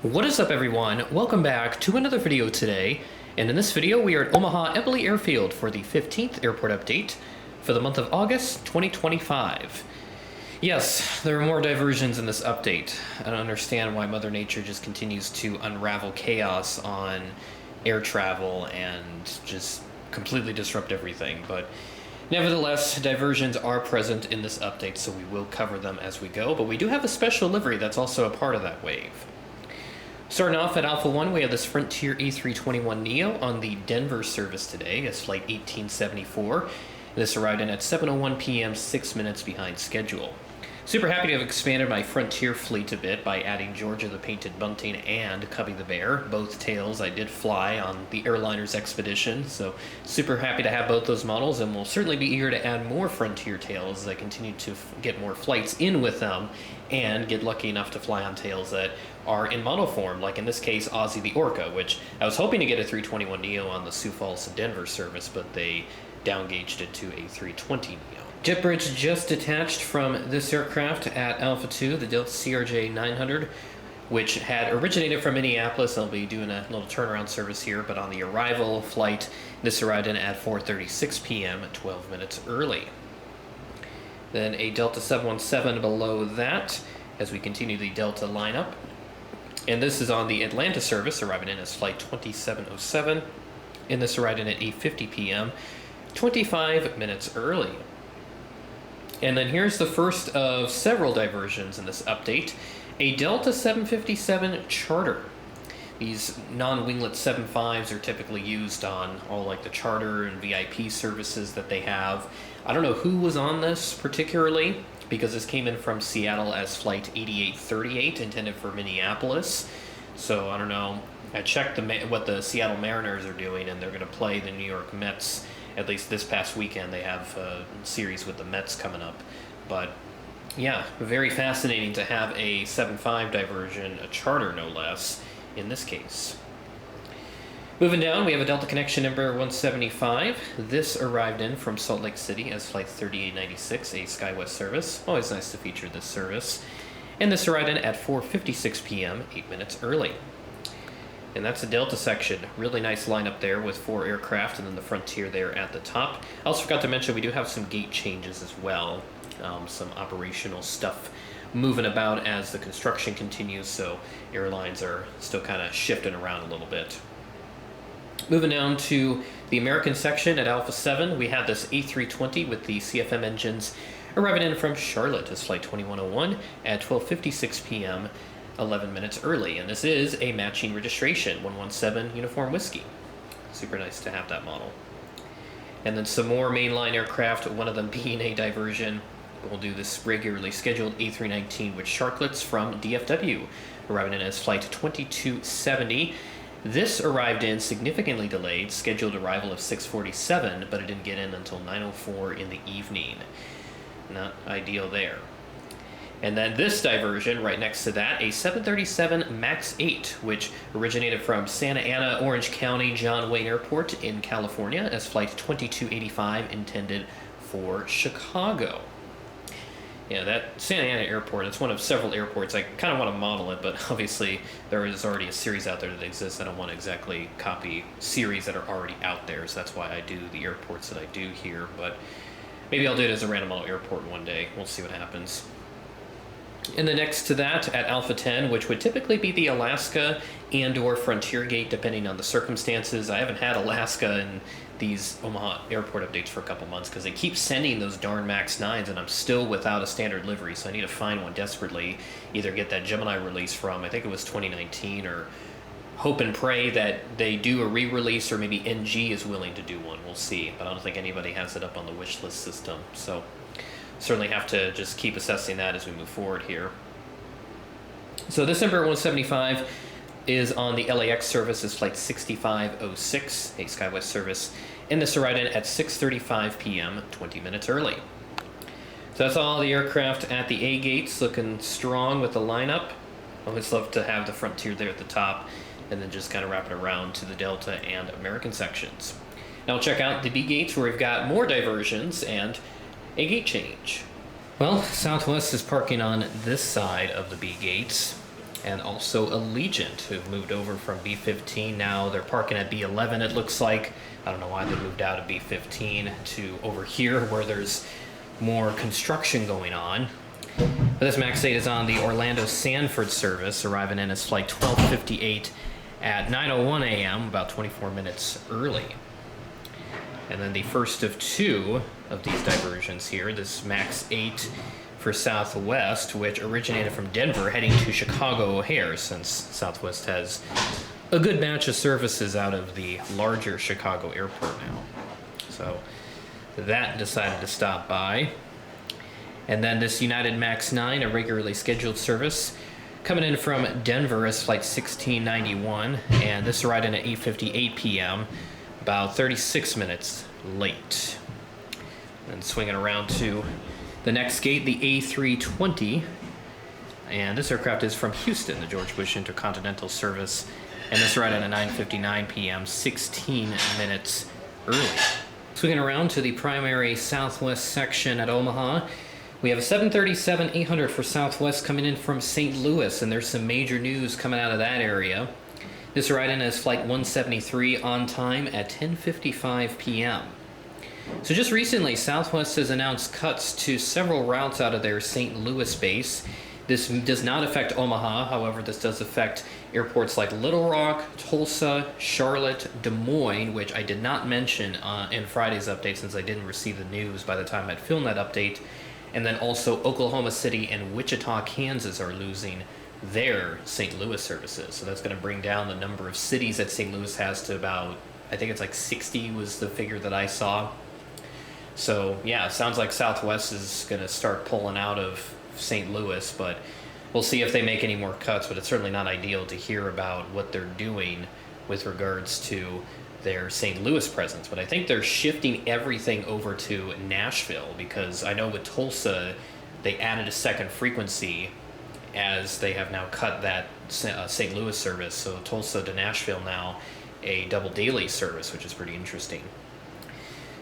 What is up, everyone? Welcome back to another video today, and in this video we are at Omaha Eppley Airfield for the 15th airport update for the month of August 2025. Yes, there are more diversions in this update. I don't understand why Mother Nature just continues to unravel chaos on air travel and just completely disrupt everything, but nevertheless, diversions are present in this update, so we will cover them as we go, but we do have a special livery that's also a part of that wave. Starting off at Alpha 1, we have this Frontier A321neo on the Denver service today. It's flight 1874. This arrived in at 7:01 p.m., 6 minutes behind schedule. Super happy to have expanded my Frontier fleet a bit by adding Georgia the Painted Bunting and Cubby the Bear. Both tails I did fly on the airliner's expedition, so super happy to have both those models, and we'll certainly be eager to add more Frontier tails as I continue to get more flights in with them and get lucky enough to fly on tails that are in model form, like in this case Ozzy the Orca, which I was hoping to get a 321neo on the Sioux Falls to Denver service, but they downgauged it to a 320neo. Jet bridge just detached from this aircraft at Alpha 2, the Delta CRJ 900, which had originated from Minneapolis. I'll be doing a little turnaround service here, but on the arrival flight, this arrived in at 4:36 p.m., 12 minutes early. Then a Delta 717 below that, as we continue the Delta lineup. And this is on the Atlanta service, arriving in as flight 2707, and this arrived in at 8:50 p.m., 25 minutes early. And then here's the first of several diversions in this update, a Delta 757 charter. These non-winglet 75s are typically used on all like the charter and VIP services that they have. I don't know who was on this particularly, because this came in from Seattle as flight 8838, intended for Minneapolis. So I don't know. I checked what the Seattle Mariners are doing, and they're going to play the New York Mets. At least this past weekend, they have a series with the Mets coming up. But yeah, very fascinating to have a 7.5 diversion, a charter no less, in this case. Moving down, we have a Delta Connection number 175. This arrived in from Salt Lake City as flight 3896, a SkyWest service. Always nice to feature this service. And this arrived in at 4:56 p.m., 8 minutes early. And that's the Delta section. Really nice lineup there with 4 aircraft and then the Frontier there at the top. I also forgot to mention we do have some gate changes as well. Some operational stuff moving about as the construction continues, so airlines are still kind of shifting around a little bit. Moving down to the American section at Alpha 7, we have this A320 with the CFM engines arriving in from Charlotte as flight 2101 at 12:56 p.m., 11 minutes early, and this is a matching registration, 117 Uniform Whiskey. Super nice to have that model. And then some more mainline aircraft, one of them being a diversion. We'll do this regularly scheduled A319 with Sharklets from DFW, arriving in as flight 2270. This arrived in significantly delayed, scheduled arrival of 6:47, but it didn't get in until 9:04 in the evening. Not ideal there. And then this diversion, right next to that, a 737 MAX 8, which originated from Santa Ana, Orange County, John Wayne Airport in California as flight 2285, intended for Chicago. Yeah, that Santa Ana airport, it's one of several airports. I kind of want to model it, but obviously there is already a series out there that exists. I don't want to exactly copy series that are already out there, so that's why I do the airports that I do here. But maybe I'll do it as a random model airport one day. We'll see what happens. And then next to that, at Alpha 10, which would typically be the Alaska and/or Frontier Gate, depending on the circumstances. I haven't had Alaska in these Omaha airport updates for a couple months because they keep sending those darn MAX 9s, and I'm still without a standard livery, so I need to find one desperately. Either get that Gemini release from, I think it was 2019, or hope and pray that they do a re-release, or maybe NG is willing to do one. We'll see, but I don't think anybody has it up on the wish list system, so certainly have to just keep assessing that as we move forward here. So this Embraer 175 is on the LAX service as flight 6506, a SkyWest service, and this arrived in at 6:35 p.m., 20 minutes early. So that's all the aircraft at the A gates, looking strong with the lineup. Always love to have the Frontier there at the top, and then just kind of wrap it around to the Delta and American sections. Now we'll check out the B gates, where we've got more diversions and a gate change. Well, Southwest is parking on this side of the B gates, and also Allegiant, who've moved over from B-15. Now they're parking at B-11, it looks like. I don't know why they moved out of B-15 to over here where there's more construction going on. But this MAX 8 is on the Orlando-Sanford service, arriving in as flight 1258 at 9:01 a.m., about 24 minutes early. And then the first of two of these diversions here, this MAX 8 for Southwest, which originated from Denver, heading to Chicago O'Hare, since Southwest has a good batch of services out of the larger Chicago airport now. So that decided to stop by. And then this United MAX 9, a regularly scheduled service, coming in from Denver as flight 1691, and this arrived in at 8:58 p.m., about 36 minutes late. And swinging around to the next gate, the A320, and this aircraft is from Houston, the George Bush Intercontinental Service, and this arrived at 9:59 p.m., 16 minutes early. Swinging around to the primary Southwest section at Omaha, we have a 737-800 for Southwest coming in from St. Louis, and there's some major news coming out of that area. This arrived in as flight 173 on time at 10:55 p.m. So just recently, Southwest has announced cuts to several routes out of their St. Louis base. This does not affect Omaha, however, this does affect airports like Little Rock, Tulsa, Charlotte, Des Moines, which I did not mention in Friday's update since I didn't receive the news by the time I'd filmed that update. And then also Oklahoma City and Wichita, Kansas are losing their St. Louis services. So that's going to bring down the number of cities that St. Louis has to about, I think it's like 60 was the figure that I saw. So yeah, it sounds like Southwest is going to start pulling out of St. Louis, but we'll see if they make any more cuts. But it's certainly not ideal to hear about what they're doing with regards to their St. Louis presence. But I think they're shifting everything over to Nashville, because I know with Tulsa they added a second frequency as they have now cut that St. Louis service. So Tulsa to Nashville now a double daily service, which is pretty interesting.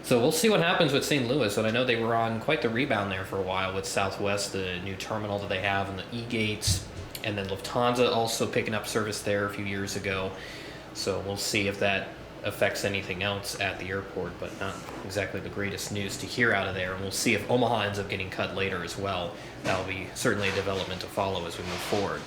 So we'll see what happens with St. Louis, but I know they were on quite the rebound there for a while with Southwest, the new terminal that they have and the E-gates, and then Lufthansa also picking up service there a few years ago. So we'll see if that affects anything else at the airport, but not exactly the greatest news to hear out of there. And we'll see if Omaha ends up getting cut later as well. That'll be certainly a development to follow as we move forward.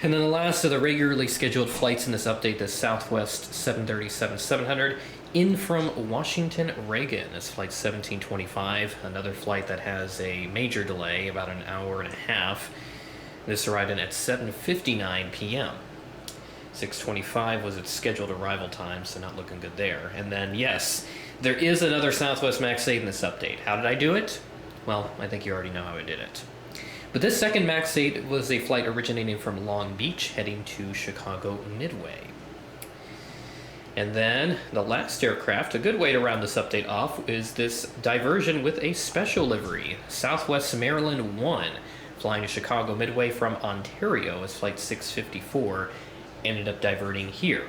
And then the last of the regularly scheduled flights in this update, the Southwest 737-700 in from Washington Reagan. It's flight 1725, another flight that has a major delay, about an hour and a half. This arrived in at 7:59 p.m. 6:25 was its scheduled arrival time, so not looking good there. And then, yes, there is another Southwest MAX 8 in this update. How did I do it? Well, I think you already know how I did it. But this second MAX 8 was a flight originating from Long Beach, heading to Chicago Midway. And then the last aircraft, a good way to round this update off, is this diversion with a special livery, Southwest Maryland 1, flying to Chicago Midway from Ontario as flight 654, ended up diverting here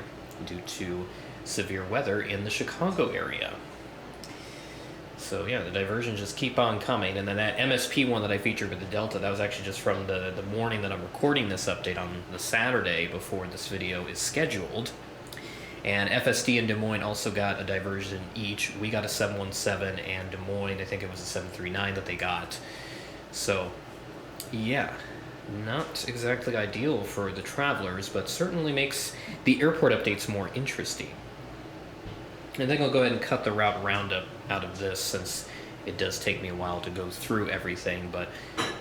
due to severe weather in the Chicago area. So yeah, the diversions just keep on coming. And then that MSP one that I featured with the Delta, that was actually just from the morning that I'm recording this update on the Saturday before this video is scheduled. And FSD and Des Moines also got a diversion each. We got a 717, and Des Moines, I think it was a 739 that they got. So yeah, not exactly ideal for the travelers, but certainly makes the airport updates more interesting. I think I'll go ahead and cut the route roundup out of this, since it does take me a while to go through everything. But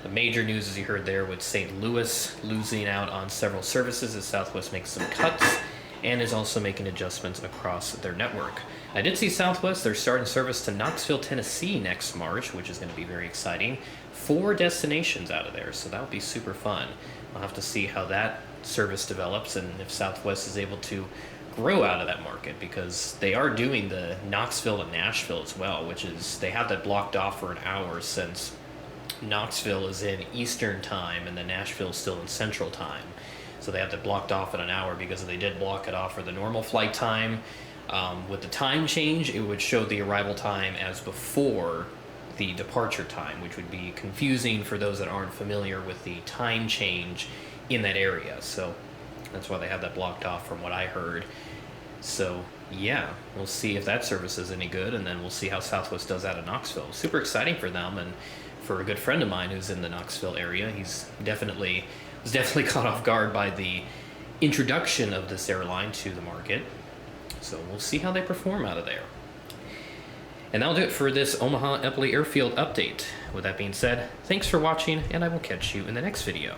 the major news, as you heard there, with St. Louis losing out on several services as Southwest makes some cuts and is also making adjustments across their network. I did see Southwest, they're starting service to Knoxville, Tennessee next March, which is going to be very exciting. 4 destinations out of there, so that'll be super fun. I'll have to see how that service develops and if Southwest is able to grow out of that market, because they are doing the Knoxville to Nashville as well, which is, they have that blocked off for an hour, since Knoxville is in Eastern time and then Nashville is still in Central time. So they have that blocked off at an hour, because if they did block it off for the normal flight time, with the time change, it would show the arrival time as before the departure time, which would be confusing for those that aren't familiar with the time change in that area. So that's why they have that blocked off from what I heard. So yeah, we'll see if that service is any good, and then we'll see how Southwest does out of Knoxville. Super exciting for them, and for a good friend of mine who's in the Knoxville area. Was definitely caught off guard by the introduction of this airline to the market. So we'll see how they perform out of there. And that'll do it for this Omaha Eppley Airfield update. With that being said, thanks for watching, and I will catch you in the next video.